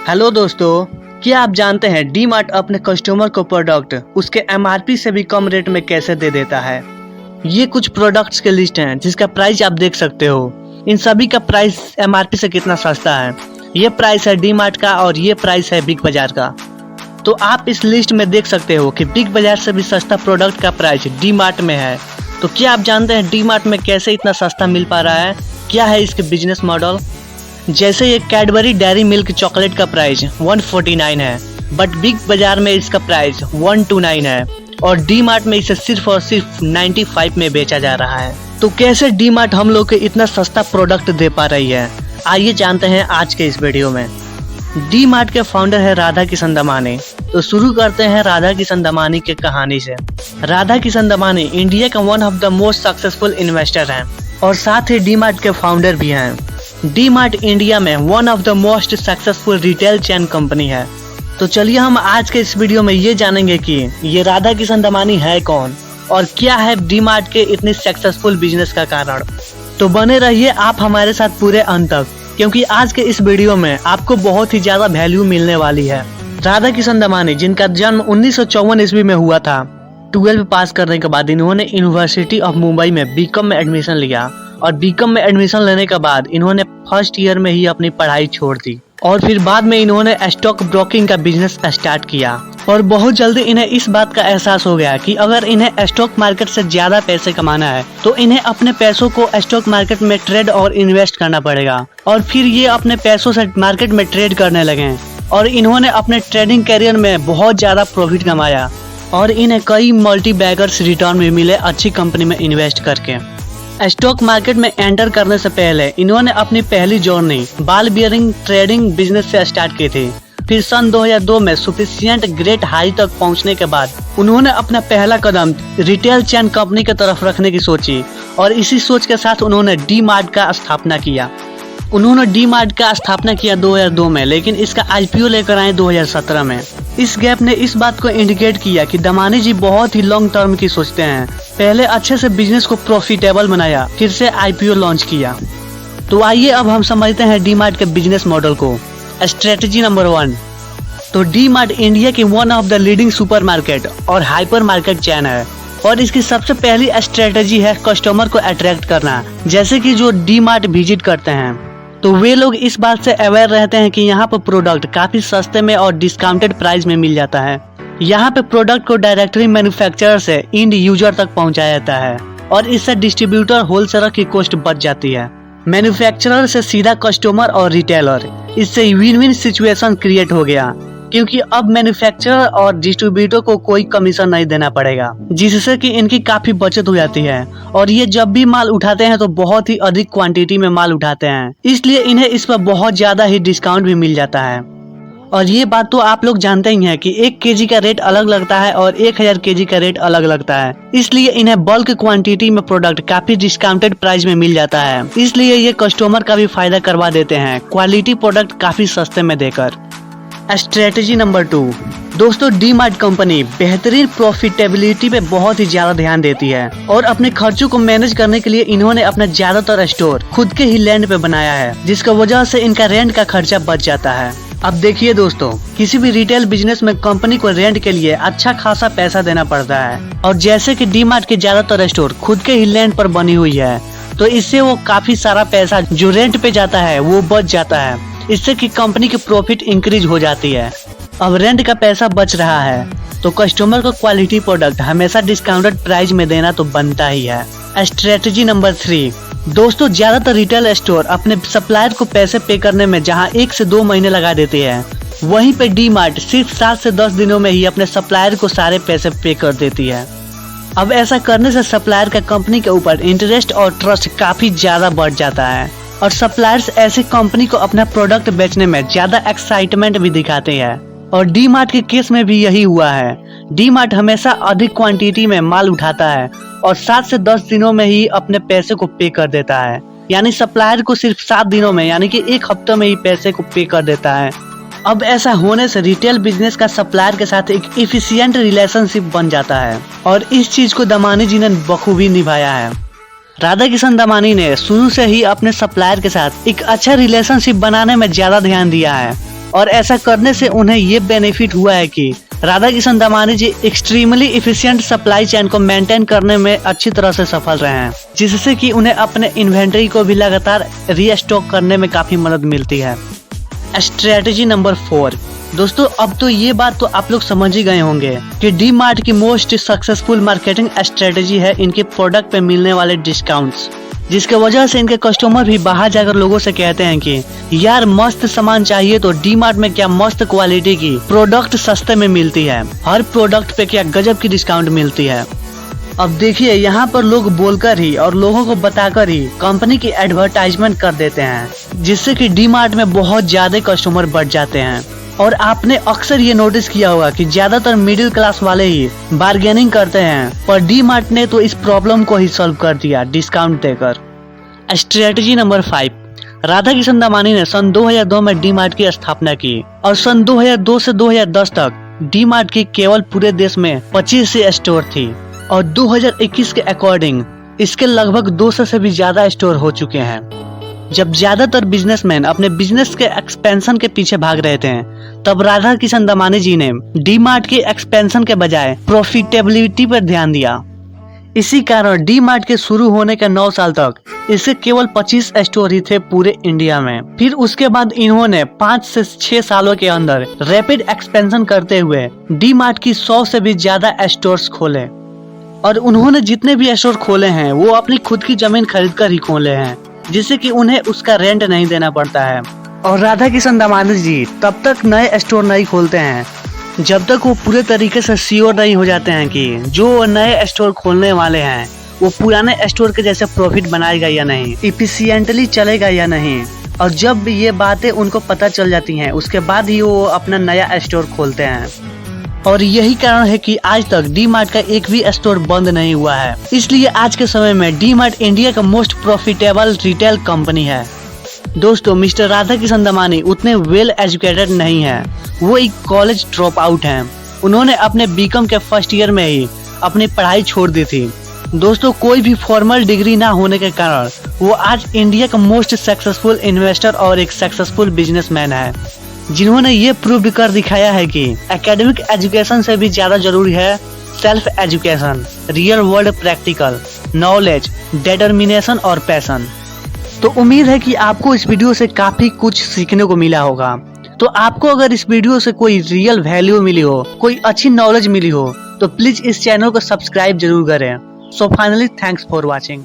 Hello दोस्तों, क्या आप जानते हैं डी मार्ट अपने कस्टमर को प्रोडक्ट उसके एमआरपी से भी कम रेट में कैसे दे देता है। ये कुछ प्रोडक्ट्स के लिस्ट हैं जिसका प्राइस आप देख सकते हो। इन सभी का प्राइस एमआरपी से कितना सस्ता है। ये प्राइस है डी मार्ट का और ये प्राइस है बिग बाजार का। तो आप इस लिस्ट में देख सकते हो कि बिग बाजार से भी सस्ता प्रोडक्ट का प्राइस डी मार्ट में है। तो क्या आप जानते हैं डी मार्ट में कैसे इतना सस्ता मिल पा रहा है, क्या है इसके बिजनेस मॉडल। जैसे ये कैडबरी डेयरी मिल्क चॉकलेट का प्राइस 149 है, बट बिग बाजार में इसका प्राइस 129 है और डी मार्ट में इसे सिर्फ और सिर्फ 95 में बेचा जा रहा है। तो कैसे डी मार्ट हम लोग को इतना सस्ता प्रोडक्ट दे पा रही है, आइए जानते हैं आज के इस वीडियो में। डी मार्ट के फाउंडर है राधा किशन दमानी। तो शुरू करते हैं राधा किशन दमानी की कहानी से। राधा किशन दमानी इंडिया का one of the most successful investor हैं और साथ ही डी मार्ट के फाउंडर भी हैं। डी मार्ट इंडिया में one of the most successful retail chain company है। तो चलिए हम आज के इस वीडियो में ये जानेंगे कि ये राधा किशन दमानी है कौन और क्या है डी मार्ट के इतने सक्सेसफुल बिजनेस का कारण। तो बने रहिए आप हमारे साथ पूरे अंत तक, क्योंकि आज के इस वीडियो में आपको बहुत ही ज्यादा वैल्यू मिलने वाली है। राधा किशन दमानी, जिनका जन्म 1954 ईस्वी में हुआ था, 12 पास करने के बाद इन्होंने यूनिवर्सिटी ऑफ मुंबई में बीकॉम में एडमिशन लिया और बीकॉम में एडमिशन लेने के बाद इन्होंने फर्स्ट ईयर में ही अपनी पढ़ाई छोड़ दी और फिर बाद में इन्होंने स्टॉक ब्रोकिंग का बिजनेस स्टार्ट किया। और बहुत जल्दी इन्हें इस बात का एहसास हो गया कि अगर इन्हें स्टॉक मार्केट से ज्यादा पैसे कमाना है तो इन्हें अपने पैसों को स्टॉक मार्केट में ट्रेड और इन्वेस्ट करना पड़ेगा। और फिर ये अपने पैसों से मार्केट में ट्रेड करने लगे और इन्होंने अपने ट्रेडिंग करियर में बहुत ज्यादा प्रॉफिट कमाया और इन्हें कई मल्टी बैगर्स रिटर्न भी मिले अच्छी कंपनी में इन्वेस्ट करके। स्टॉक मार्केट में एंटर करने से पहले इन्होंने अपनी पहली journey ball bearing trading business से स्टार्ट की थी। फिर सन 2002 में सफिशिएंट ग्रेट हाई तक पहुंचने के बाद उन्होंने अपना पहला कदम रिटेल चेन कंपनी की तरफ रखने की सोची और इसी सोच के साथ उन्होंने डी मार्ट का स्थापना किया। उन्होंने डी मार्ट का स्थापना किया 2002 में, लेकिन इसका आईपीओ लेकर आए 2017 में। इस गैप ने इस बात को इंडिकेट किया कि दमानी जी बहुत ही लॉन्ग टर्म की सोचते हैं। पहले अच्छे से बिजनेस को प्रॉफिटेबल बनाया, फिर से आईपीओ लॉन्च किया। तो आइए अब हम समझते हैं डी मार्ट के बिजनेस मॉडल को। Strategy number 1। तो डी मार्ट इंडिया की one of the leading supermarket और हाइपर मार्केट चेन है और इसकी सबसे पहली स्ट्रेटेजी है कस्टमर को अट्रैक्ट करना। जैसे कि जो डी मार्ट विजिट करते हैं तो वे लोग इस बात से अवेयर रहते हैं कि यहाँ पर प्रोडक्ट काफी सस्ते में और डिस्काउंटेड प्राइस में मिल जाता है। यहाँ पे प्रोडक्ट को डायरेक्टली मैन्युफैक्चरर से इंड यूजर तक पहुँचाया जाता है और इससे डिस्ट्रीब्यूटर होलसेलर की कॉस्ट बच जाती है। मैन्युफैक्चरर से सीधा कस्टमर और रिटेलर, इससे विन विन सिचुएशन क्रिएट हो गया, क्योंकि अब मैन्युफैक्चरर और डिस्ट्रीब्यूटर को कोई कमीशन नहीं देना पड़ेगा, जिससे कि इनकी काफी बचत हो जाती है। और ये जब भी माल उठाते हैं तो बहुत ही अधिक क्वांटिटी में माल उठाते हैं, इसलिए इन्हें इस पर बहुत ज्यादा ही डिस्काउंट भी मिल जाता है। और ये बात तो आप लोग जानते ही हैं कि 1 केजी का रेट अलग लगता है और 1000 केजी का रेट अलग लगता है, इसलिए इन्हें बल्क क्वांटिटी में प्रोडक्ट काफी डिस्काउंटेड प्राइस में मिल जाता है। इसलिए ये कस्टमर का भी फायदा करवा देते हैं क्वालिटी प्रोडक्ट काफी सस्ते में देकर। Strategy number 2। दोस्तों, डी मार्ट कंपनी बेहतरीन प्रॉफिटेबिलिटी पे बहुत ही ज्यादा ध्यान देती है और अपने खर्चों को मैनेज करने के लिए इन्होंने अपना ज्यादातर स्टोर खुद के ही लैंड पे बनाया है, जिसका वजह से इनका रेंट का खर्चा बच जाता है। अब देखिए दोस्तों, किसी भी रिटेल बिजनेस में कंपनी को रेंट के लिए अच्छा खासा पैसा देना पड़ता है और जैसे कि डी मार्ट के ज्यादातर स्टोर खुद के ही लैंड पर बनी हुई है, तो इससे वो काफी सारा पैसा जो रेंट पे जाता है वो बच जाता है। इससे कि कंपनी की प्रॉफिट इंक्रीज हो जाती है। अब रेंट का पैसा बच रहा है तो कस्टमर को क्वालिटी प्रोडक्ट हमेशा डिस्काउंटेड प्राइस में देना तो बनता ही है। Strategy number 3। दोस्तों, ज्यादातर रिटेल स्टोर अपने सप्लायर को पैसे पे करने में जहां 1 से 2 महीने लगा देते हैं, वहीं पे डी मार्ट सिर्फ 7 से 10 दिनों में ही अपने सप्लायर को सारे पैसे पे कर देती है। अब ऐसा करने से सप्लायर का कंपनी के ऊपर इंटरेस्ट और ट्रस्ट काफी ज्यादा बढ़ जाता है और सप्लायर्स ऐसी कंपनी को अपना प्रोडक्ट बेचने में ज्यादा एक्साइटमेंट भी दिखाते हैं। और डी मार्ट के केस में भी यही हुआ है। डी मार्ट हमेशा अधिक क्वांटिटी में माल उठाता है और 7 से 10 दिनों में ही अपने पैसे को पे कर देता है, यानी सप्लायर को सिर्फ 7 दिनों में यानी कि 1 हफ्ते में ही पैसे को पे कर देता है। अब ऐसा होने से रिटेल बिजनेस का सप्लायर के साथ एक इफिशिएंट रिलेशनशिप बन जाता है और इस चीज को दमानी जी ने बखूबी निभाया है। राधा किशन दमानी ने शुरू से ही अपने सप्लायर के साथ एक अच्छा रिलेशनशिप बनाने में ज्यादा ध्यान दिया है और ऐसा करने से उन्हें ये बेनिफिट हुआ है कि राधा किशन दमानी जी एक्सट्रीमली इफिशिएंट सप्लाई चेन को मेंटेन करने में अच्छी तरह से सफल रहे हैं, जिससे कि उन्हें अपने इन्वेंटरी को भी लगातार रीस्टॉक करने में काफी मदद मिलती है। Strategy number 4। दोस्तों अब तो ये बात तो आप लोग समझ ही गए होंगे कि डी मार्ट की मोस्ट सक्सेसफुल मार्केटिंग स्ट्रेटेजी है इनके प्रोडक्ट पे मिलने वाले डिस्काउंट्स, जिसके वजह से इनके कस्टमर भी बाहर जाकर लोगों से कहते हैं कि यार मस्त सामान चाहिए तो डी मार्ट में क्या मस्त क्वालिटी की प्रोडक्ट सस्ते में मिलती है, हर प्रोडक्ट पे क्या गजब की डिस्काउंट मिलती है। अब देखिए यहाँ पर लोग बोलकर ही और लोगों को बताकर ही कंपनी की एडवर्टाइजमेंट कर देते हैं, जिससे कि डी मार्ट में बहुत ज्यादा कस्टमर बढ़ जाते हैं। और आपने अक्सर ये नोटिस किया होगा कि ज्यादातर मिडिल क्लास वाले ही बार्गेनिंग करते हैं, पर डी मार्ट ने तो इस प्रॉब्लम को ही सॉल्व कर दिया डिस्काउंट देकर। Strategy number 5। राधा किशन दमानी ने सन 2002 में डी मार्ट की स्थापना की और सन 2002 से 2010 तक डी मार्ट की केवल पूरे देश में 25 से स्टोर थी और 2021 के अकॉर्डिंग इसके लगभग 200 से भी ज्यादा स्टोर हो चुके हैं। जब ज्यादातर बिजनेसमैन अपने बिजनेस के एक्सपेंशन के पीछे भाग रहे थे, तब राधा किशन दमानी जी ने डी मार्ट के एक्सपेंशन के बजाय प्रॉफिटेबिलिटी पर ध्यान दिया। इसी कारण डी मार्ट के शुरू होने के 9 साल तक इसके केवल 25 स्टोर ही थे पूरे इंडिया में। फिर उसके बाद इन्होंने 5 से 6 सालों के अंदर रैपिड एक्सपेंशन करते हुए डी मार्ट की 100 से भी ज्यादा स्टोर्स खोले और उन्होंने जितने भी स्टोर खोले हैं वो अपनी खुद की जमीन खरीद कर ही खोले हैं, जिससे कि उन्हें उसका रेंट नहीं देना पड़ता है। और राधा किशन दमानी जी तब तक नए स्टोर नहीं खोलते हैं जब तक वो पूरे तरीके से श्योर नहीं हो जाते हैं कि जो नए स्टोर खोलने वाले हैं वो पुराने स्टोर के जैसे प्रॉफिट बनाएगा या नहीं, इफिशिएंटली चलेगा या नहीं। और जब ये बातें उनको पता चल जाती हैं उसके बाद ही वो अपना नया स्टोर खोलते हैं। और यही कारण है कि आज तक डी मार्ट का एक भी स्टोर बंद नहीं हुआ है। इसलिए आज के समय में डी मार्ट इंडिया का मोस्ट प्रॉफिटेबल रिटेल कंपनी है। दोस्तों मिस्टर राधा किशन दमानी उतने वेल एजुकेटेड नहीं है, वो एक कॉलेज ड्रॉप आउट हैं। उन्होंने अपने बीकॉम के फर्स्ट ईयर में ही अपनी पढ़ाई छोड़ दी थी। दोस्तों कोई भी फॉर्मल डिग्री ना होने के कारण वो आज इंडिया का मोस्ट सक्सेसफुल इन्वेस्टर और एक सक्सेसफुल बिजनेसमैन है, जिन्होंने ये प्रूव कर दिखाया है कि एकेडमिक एजुकेशन से भी ज्यादा जरूरी है self education, real world practical knowledge, determination और पैशन। तो उम्मीद है कि आपको इस वीडियो से काफी कुछ सीखने को मिला होगा। तो आपको अगर इस वीडियो से कोई रियल वैल्यू मिली हो, कोई अच्छी नॉलेज मिली हो, तो प्लीज इस चैनल को सब्सक्राइब जरूर करें। So finally thanks for watching.